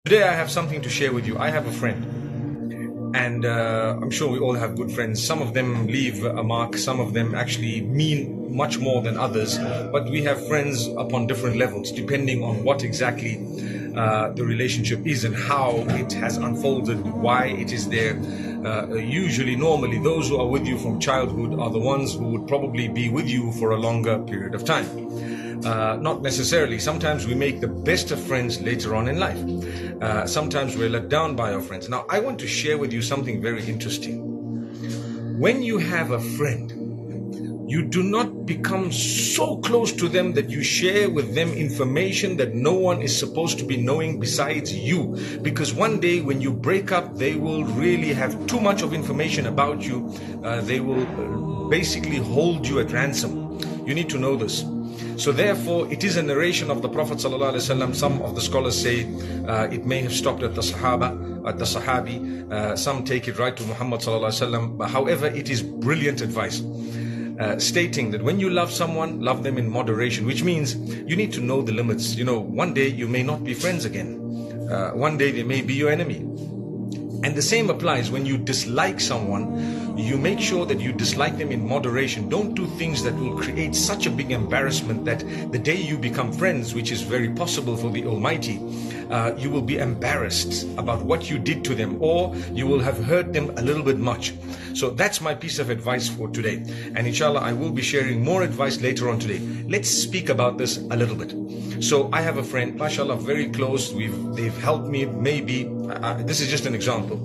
Today I have something to share with you. I have a friend, and I'm sure we all have good friends. Some of them leave a mark, some of them actually mean much more than others, but we have friends upon different levels depending on what exactly the relationship is and how it has unfolded, why it is there. Usually, normally, those who are with you from childhood are the ones who would probably be with you for a longer period of time. Not necessarily. Sometimes we make the best of friends later on in life. Sometimes we're let down by our friends. Now, I want to share with you something very interesting. When you have a friend, you do not become so close to them that you share with them information that no one is supposed to be knowing besides you. Because one day when you break up, they will really have too much of information about you. They will basically hold you at ransom. You need to know this. So therefore, it is a narration of the Prophet ﷺ. Some of the scholars say it may have stopped at the Sahaba, at the Sahabi. Some take it right to Muhammad ﷺ. However, it is brilliant advice. Stating that when you love someone, love them in moderation, which means you need to know the limits. You know, one day you may not be friends again. One day they may be your enemy. And the same applies when you dislike someone. You make sure that you dislike them in moderation. Don't do things that will create such a big embarrassment that the day you become friends, which is very possible for the Almighty, you will be embarrassed about what you did to them, or you will have hurt them a little bit much. So that's my piece of advice for today. And inshallah, I will be sharing more advice later on today. Let's speak about this a little bit. So I have a friend, mashallah, very close. They've helped me, maybe, this is just an example.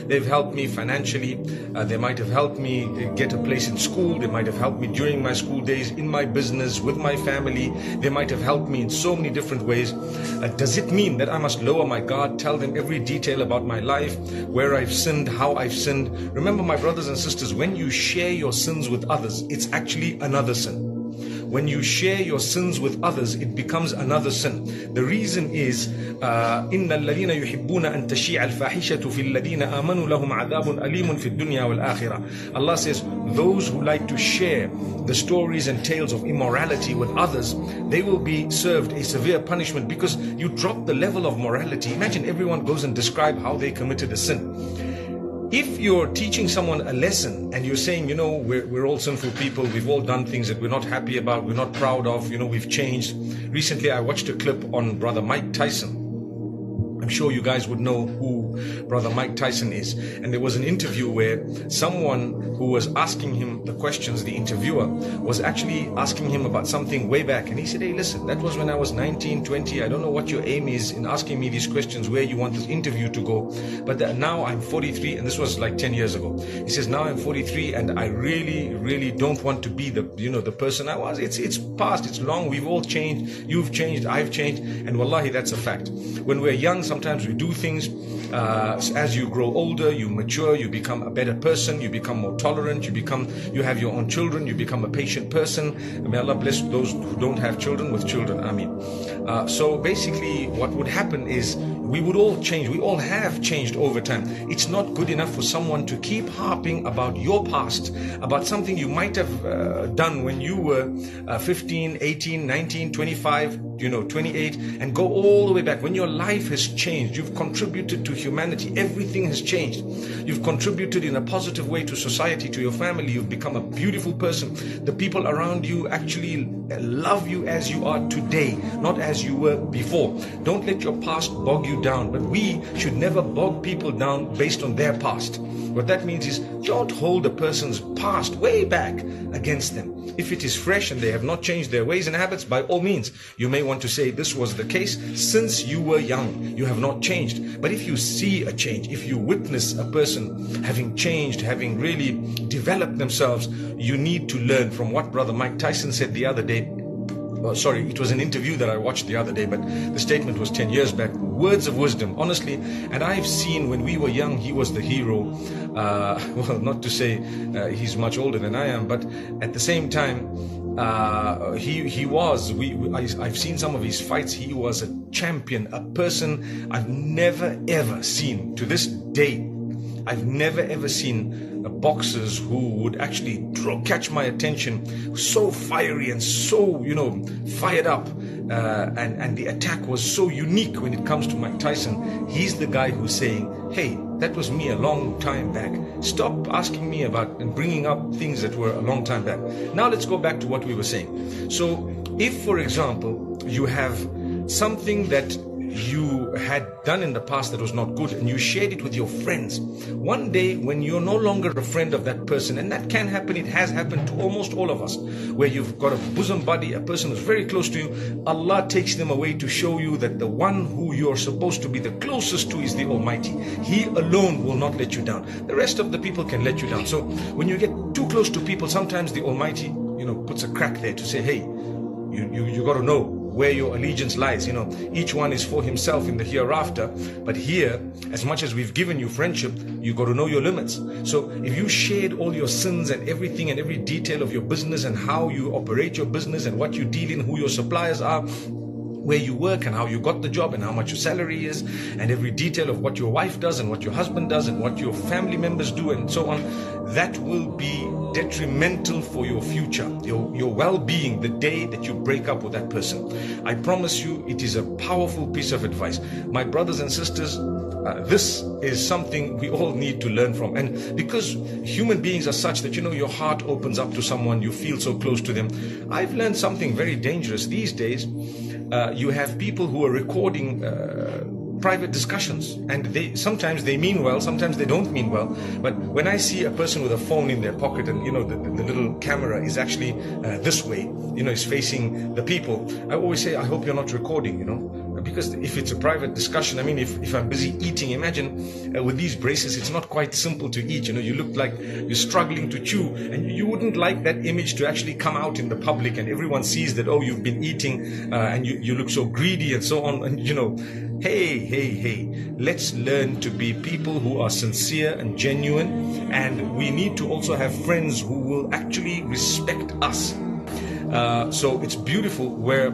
They've helped me financially. They might have helped me get a place in school. They might have helped me during my school days, in my business, with my family. They might have helped me in so many different ways. Does it mean that I must lower my guard, tell them every detail about my life, where I've sinned, how I've sinned? Remember, my brothers and sisters, when you share your sins with others, it's actually another sin. When you share your sins with others, it becomes another sin. The reason is, إِنَّ الَّذِينَ يُحِبُّونَ أَن تَشِيعَ الْفَاحِشَةُ فِي الَّذِينَ آمَنُوا لَهُمْ عَذَابٌ أَلِيمٌ فِي الدُّنْيَا وَالْآخِرَةِ. Allah says, those who like to share the stories and tales of immorality with others, they will be served a severe punishment because you drop the level of morality. Imagine everyone goes and describe how they committed a sin. If you're teaching someone a lesson and you're saying, you know, we're all sinful people, we've all done things that we're not happy about, we're not proud of, you know, we've changed. Recently, I watched a clip on brother Mike Tyson. I'm sure you guys would know who brother Mike Tyson is. And there was an interview where someone who was asking him the questions, the interviewer, was actually asking him about something way back. And he said, hey, listen, that was when I was 19, 20. I don't know what your aim is in asking me these questions, where you want this interview to go. But now I'm 43, and this was like 10 years ago. He says, now I'm 43, and I really, really don't want to be the person I was. It's past, it's long. We've all changed. You've changed, I've changed. And wallahi, that's a fact. When we're young, sometimes we do things. As you grow older, you mature, you become a better person, you become more tolerant, you have your own children, you become a patient person. May Allah bless those who don't have children with children. Ameen. So basically what would happen is we would all change. We all have changed over time. It's not good enough for someone to keep harping about your past, about something you might have done when you were 15, 18, 19, 25, 28, and go all the way back. When your life has changed, you've contributed to humanity, everything has changed. You've contributed in a positive way to society, to your family. You've become a beautiful person. The people around you actually love you as you are today, not as you were before. Don't let your past bog you down. But we should never bog people down based on their past. What that means is, don't hold a person's past way back against them. If it is fresh and they have not changed their ways and habits, by all means, you may want to say this was the case since you were young. You have not changed. But if you see a change, if you witness a person having changed, having really developed themselves, you need to learn from what brother Mike Tyson said the other day. Sorry, it was an interview that I watched the other day, but the statement was 10 years back. Words of wisdom, honestly. And I've seen when we were young, he was the hero. Well, not to say he's much older than I am, but at the same time, he was. I've seen some of his fights. He was a champion, a person I've never ever seen to this day. I've never ever seen boxers who would actually catch my attention, so fiery and so, fired up. And the attack was so unique when it comes to Mike Tyson. He's the guy who's saying, hey, that was me a long time back. Stop asking me about and bringing up things that were a long time back. Now let's go back to what we were saying. So if, for example, you have something that you had done in the past that was not good and you shared it with your friends, one day when you're no longer a friend of that person, and that can happen, it has happened to almost all of us, where you've got a bosom buddy, a person who's very close to you, Allah takes them away to show you that the one who you're supposed to be the closest to is the Almighty. He alone will not let you down. The rest of the people can let you down. So when you get too close to people, sometimes the Almighty puts a crack there to say, hey, you got to know where your allegiance lies. Each one is for himself in the hereafter, but here, as much as we've given you friendship, you got to know your limits. So if you shared all your sins and everything and every detail of your business and how you operate your business and what you deal in, who your suppliers are, where you work and how you got the job and how much your salary is, and every detail of what your wife does and what your husband does and what your family members do and so on, that will be detrimental for your future, your well-being, the day that you break up with that person. I promise you, it is a powerful piece of advice. My brothers and sisters, this is something we all need to learn from. And because human beings are such that, your heart opens up to someone, you feel so close to them. I've learned something very dangerous these days. You have people who are recording private discussions, and sometimes they mean well, sometimes they don't mean well. But when I see a person with a phone in their pocket and the little camera is actually this way, is facing the people, I always say, I hope you're not recording, because if it's a private discussion, if I'm busy eating, imagine with these braces, it's not quite simple to eat. You look like you're struggling to chew, and you wouldn't like that image to actually come out in the public and everyone sees that, oh, you've been eating and you look so greedy and so on. And hey, let's learn to be people who are sincere and genuine, and we need to also have friends who will actually respect us. So it's beautiful where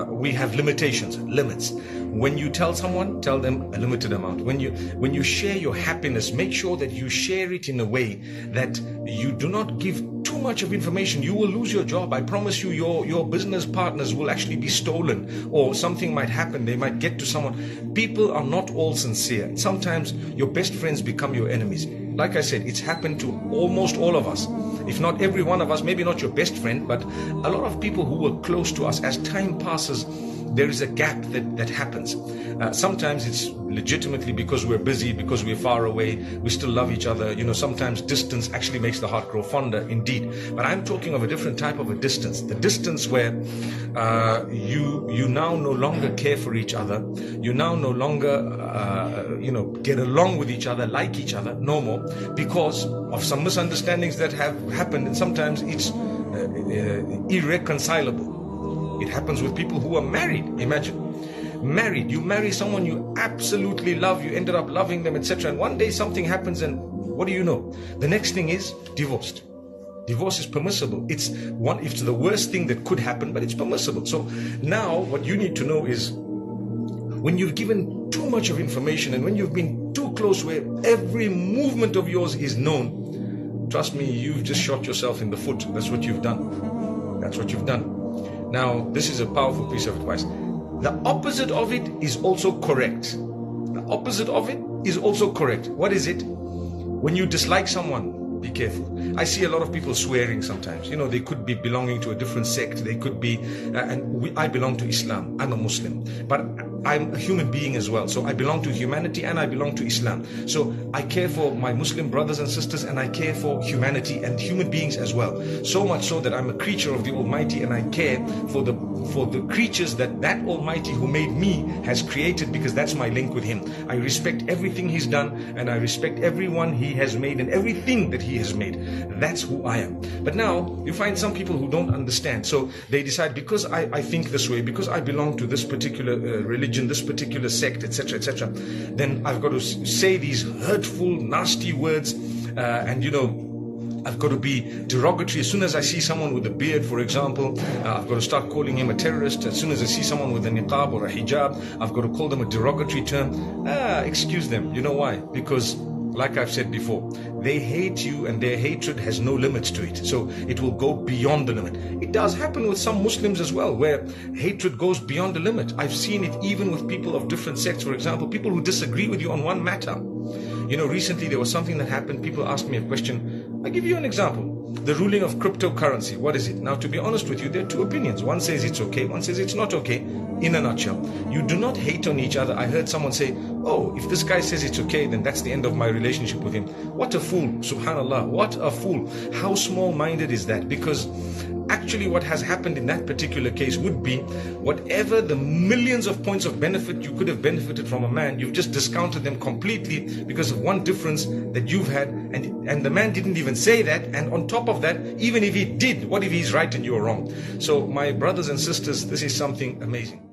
we have limits. When you tell someone, tell them a limited amount. When you share your happiness, make sure that you share it in a way that you do not give too much of information. You will lose your job. I promise you, your business partners will actually be stolen, or something might happen. They might get to someone. People are not all sincere. Sometimes your best friends become your enemies. Like I said, it's happened to almost all of us. If not every one of us, maybe not your best friend, but a lot of people who were close to us. As time passes, there is a gap that happens. Sometimes it's legitimately because we're busy, because we're far away, we still love each other. Sometimes distance actually makes the heart grow fonder, indeed. But I'm talking of a different type of a distance. The distance where you now no longer care for each other. You now no longer, get along with each other, like each other, no more, because of some misunderstandings that have happened. And sometimes it's irreconcilable. It happens with people who are married. Imagine, married, you marry someone you absolutely love, you ended up loving them, etc. And one day something happens, and what do you know? The next thing is divorced. Divorce is permissible. It's the worst thing that could happen, but it's permissible. So now what you need to know is, when you've given too much of information and when you've been too close, where every movement of yours is known, trust me, you've just shot yourself in the foot. That's what you've done. That's what you've done. Now, this is a powerful piece of advice. The opposite of it is also correct. The opposite of it is also correct. What is it? When you dislike someone, be careful. I see a lot of people swearing sometimes. They could be belonging to a different sect. They could be, I belong to Islam. I'm a Muslim. But I'm a human being as well. So I belong to humanity and I belong to Islam. So I care for my Muslim brothers and sisters, and I care for humanity and human beings as well. So much so that I'm a creature of the Almighty, and I care for the creatures that Almighty who made me has created, because that's my link with Him. I respect everything He's done, and I respect everyone He has made and everything that He has made. That's who I am. But now you find some people who don't understand. So they decide, because I think this way, because I belong to this particular religion, this particular sect, etc., etc., then I've got to say these hurtful, nasty words, and I've got to be derogatory. As soon as I see someone with a beard, for example, I've got to start calling him a terrorist. As soon as I see someone with a niqab or a hijab, I've got to call them a derogatory term. Excuse them. You know why? Because like I've said before, they hate you and their hatred has no limits to it. So it will go beyond the limit. It does happen with some Muslims as well, where hatred goes beyond the limit. I've seen it even with people of different sects. For example, people who disagree with you on one matter. You know, recently there was something that happened. People asked me a question. I'll give you an example. The ruling of cryptocurrency. What is it? Now, to be honest with you, there are two opinions. One says it's okay. One says it's not okay. In a nutshell, you do not hate on each other. I heard someone say, oh, if this guy says it's okay, then that's the end of my relationship with him. What a fool. Subhanallah. What a fool. How small-minded is that? Because actually what has happened in that particular case would be whatever the millions of points of benefit you could have benefited from a man, you've just discounted them completely because of one difference that you've had, and the man didn't even say that. And on top of that, even if he did, what if he's right and you're wrong? So my brothers and sisters, this is something amazing.